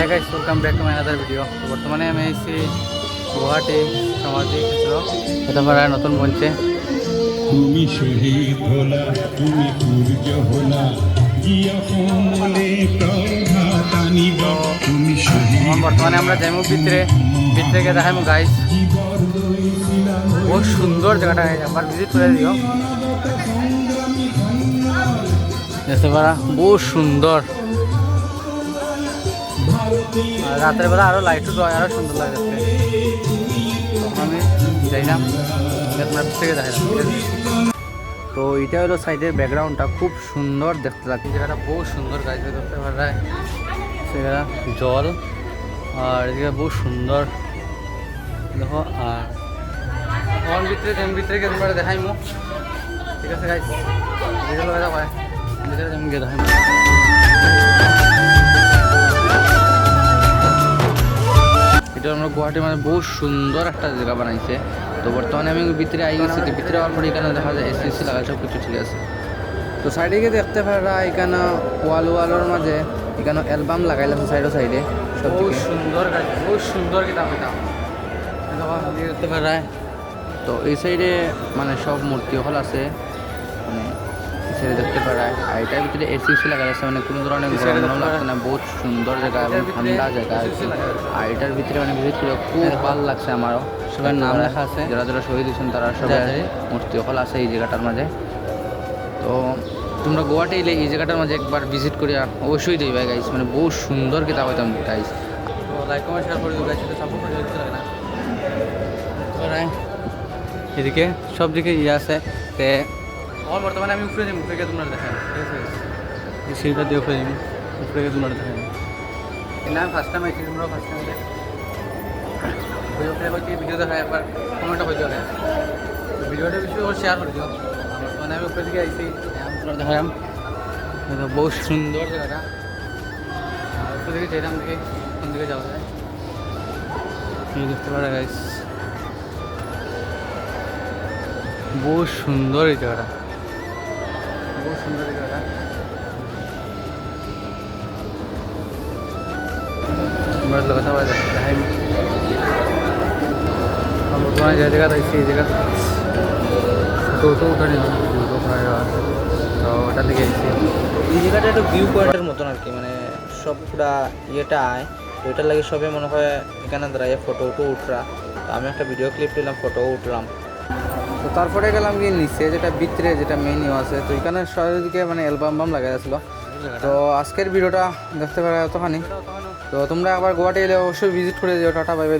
Guys welcome back to my another video. বর্তমানে আমি এসেছি গুয়াহাটি সমাধি ক্ষেত্র, এটা পাড়ায় নতুন বলছে। তুমি শহীদ হলা, তুমি সূর্য হলা, জিয়া কোমলে প্রভাত আনিব। তুমি শহীদ বর্তমানে আমরা যাইমু ভিতরে গিয়ে দেখাইমু গাইস। বহুত সুন্দর জায়গাটা, একবার ভিজিট করে দিও। দেখতে পারা বহুত সুন্দর, আর রাতের বেলা আরো লাইটও দেওয়া, আরো সুন্দর লাগে দেখতে। আমি যাইলাম আপনার থেকে দেখাইলাম। তো এটা হলো সাইডের ব্যাকগ্রাউন্ডটা খুব সুন্দর দেখতে লাগছে, জায়গাটা বহুত সুন্দর গাছ দেখতে পারা, সেটা জল আর এদিকে বহুত সুন্দর দেখো। আর ওর ভিতরে গিয়ে তোমরা দেখাইমু, ঠিক আছে গাইস? ভিতরে গিয়ে দেখাইমু। এটা আমরা গুয়াহাটির মানে বহু সুন্দর একটা জায়গা বানাইছে। তো বর্তমানে আমি ভিতরে আই গেছি, ভিতরে যাওয়ার পরে এখানে দেখা যায় এসি লাগা, সব কিছু ঠিক আছে। তো সাইডে গিয়ে দেখতে পারা এখানে ওয়ালের মাঝে এখানে অ্যালবাম লাগাইলাম সাইডে সব বহু সুন্দর গাছ, বহুত সুন্দর কিতাব এটা দেখতে পারা। তো এই সাইডে মানে সব মূর্তি হল আছে, মানে ছেড়ে দেখতে পারায়। আর এটার ভিতরে এসি লাগা আছে, মানে কোনো ধরনের গরম লাগছে না, বহুত সুন্দর জায়গা এবং ঠান্ডা জায়গা আছে। আর এটার ভিতরে মানে ভিজিট করে খুব ভালো লাগছে আমারও। সবার নাম লেখা আছে, যারা যারা শহীদ হয়েছেন তারা সবাই মূর্তি হল আছে এই জায়গাটার মাঝে। তো তোমরা গোয়াতে এলে এই জায়গাটার মাঝে একবার ভিজিট করিয়া অবশ্যই যাইবা গাইস, মানে বহুত সুন্দর কিতাব হইতাম গাইস। তো লাইক কমেন্ট শেয়ার করে দিও গাইস, এটা সাপোর্ট করে দিতে লাগে না। এদিকে সব দিকে ইয়ে আছে। তে আমার বর্তমানে আমি উপরে যাই, উপরে গিয়ে তোমরা দেখাই, ঠিক আছে? এই সিঁড়িটা দিয়ে উপরে যাই, উপরে গিয়ে তোমরা দেখাই। না আমি ফার্স্ট টাইম আইছি, তোমরাও ফার্স্ট টাইম ভিডিও দেখায়, একবার কমেন্টটা হয়ে যাবে। ভিডিওটা বেশি শেয়ার করে দিও। বর্তমানে আমি উপরে দিকে আইছি, তোমরা দেখালাম বহুত সুন্দর জায়গাটা। আর উপরে দিকে যেতাম দিকে কোন দিকে যাওয়া যায় দেখতে পারা গাইস। বহুত সুন্দর এই জায়গাটা, বহুত সুন্দর এই জায়গাটা। আমরা কথা বলে দেখাই বর্তমানে যে জায়গা রয়েছে এই জায়গা টোটো ওখানে তো ওটা থেকে এসেছি। এই জায়গাটা একটু ভিউ পয়েন্টের মতন আর কি, মানে সব পুরা ইয়েটা আয়। তো এটার লাগে সবে মনে হয় এখানে দাঁড়াইয়ে ফটো উঠরা। তো আমি একটা ভিডিও ক্লিপ নিলাম, ফটো উঠলাম। তো তারপরে গেলাম গিয়ে নিচে, যেটা ভিতরে যেটা মেনু আছে। তো এখানে চারিদিকে মানে অ্যালবাম লাগা যাচ্ছিল। তো আজকের ভিডিওটা দেখতে পারা এতখানি। তো তোমরা আবার গোয়াতে এলে অবশ্যই ভিজিট করে দিও। Tata bye bye.